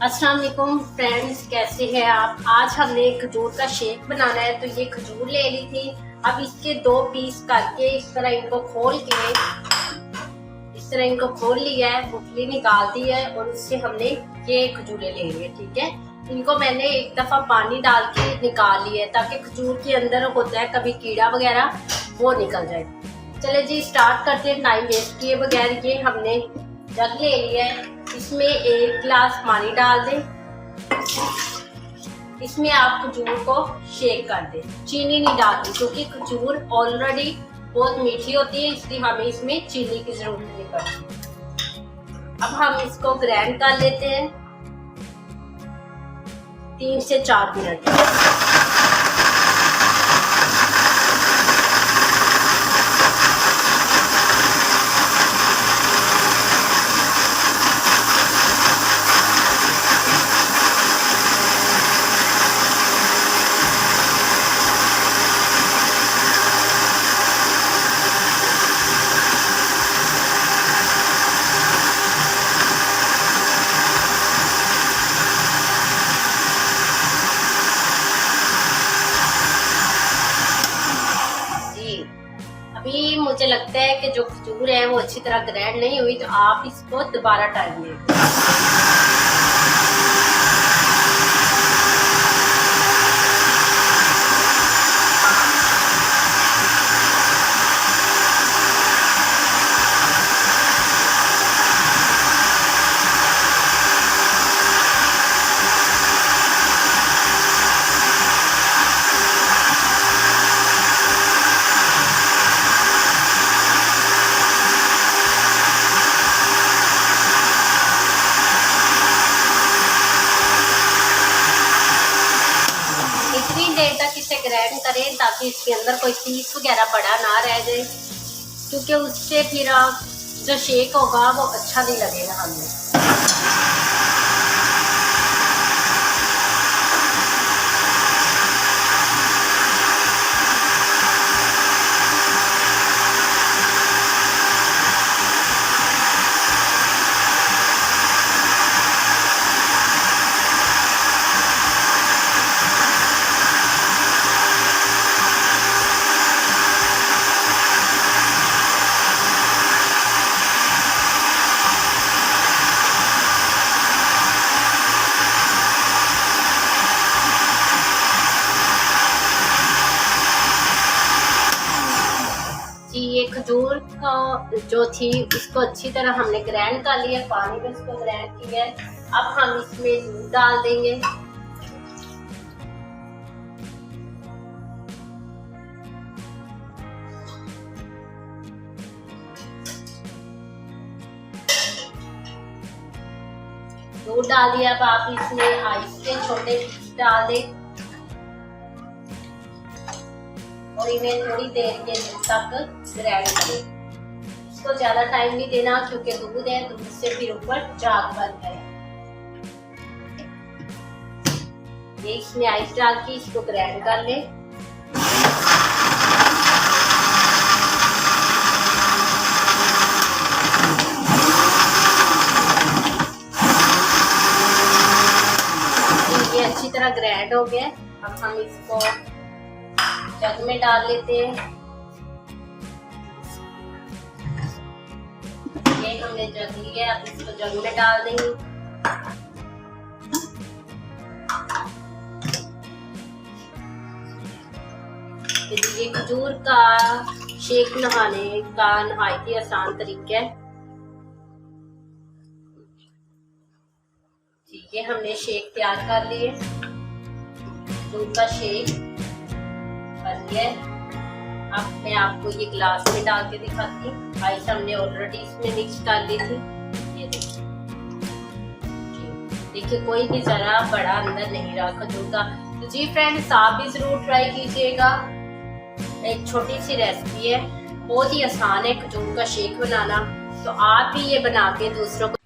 अस्सलाम वालेकुम फ्रेंड्स, कैसे हैं आप। आज हमने खजूर का शेक बनाना है। तो ये खजूर ले ली थी। अब इसके दो पीस करके इस तरह इनको खोल लिया है, गुठली निकाल दी है और उससे हमने ये खजूरें ले ली है। ठीक है, इनको मैंने एक दफा पानी डाल के निकाल लिया है ताकि खजूर के अंदर होता है कभी कीड़ा वगैरह वो निकल जाए। चले जी स्टार्ट करते हैं टाइम वेस्ट किए बगैर। ये हमने जग ले लिया है, इसमें 1 गिलास पानी डाल दें। इसमें आप खजूर को शेक कर दें, चीनी नहीं डालनी क्योंकि खजूर ऑलरेडी बहुत मीठी होती है, इसलिए हमें इसमें चीनी की जरूरत नहीं पड़ती। अब हम इसको ग्राइंड कर लेते हैं 3 से 4 मिनट। अभी मुझे लगता है कि जो खजूर है वो अच्छी तरह ग्राइंड नहीं हुई, तो आप इसको दोबारा टाइम लें। इतनी देर तक इसे ग्राइंड करें ताकि इसके अंदर कोई पीस वगैरह बड़ा ना रह जाए, क्योंकि उससे फिर जो शेक होगा वो अच्छा नहीं लगेगा हमें। ये खजूर का जो थी उसको अच्छी तरह हमने ग्राइंड कर लिया, पानी में उसको ग्राइंड किया है। अब हम इसमें दूध डाल देंगे। दूध डाल दिया। अब आप इसमें आइस के छोटे डाल दें और इन्हें थोड़ी देर के तक ग्राइंड करें। इसको ज्यादा टाइम नहीं देना क्योंकि दूध है, दूध से फिर ऊपर झाग बन जाए। ये इसमें आइस डाल के इसको ग्राइंड कर लें। ये अच्छी तरह ग्राइंड हो गया। अब हम इसको जग में डाल लेते हैं। ये हमने जग लिया, अब इसको जग में डाल देंगे। ये खजूर का शेक नहाने का नहायत ही आसान तरीका है। ठीक है, हमने शेक तैयार कर लिए, खजूर का शेक कर लिया है। अब मैं आपको ये ग्लास में डाल के दिखाती हूँ। आइस हमने ऑलरेडी इसमें मिक्स कर ली थी। ये देखिए कोई भी जरा बड़ा अंदर नहीं रहा खजूर का। तो जी फ्रेंड्स, आप भी जरूर ट्राई कीजिएगा। एक छोटी सी रेसिपी है, बहुत ही आसान है खजूर का शेक बनाना। तो आप भी ये बना के दूसरों को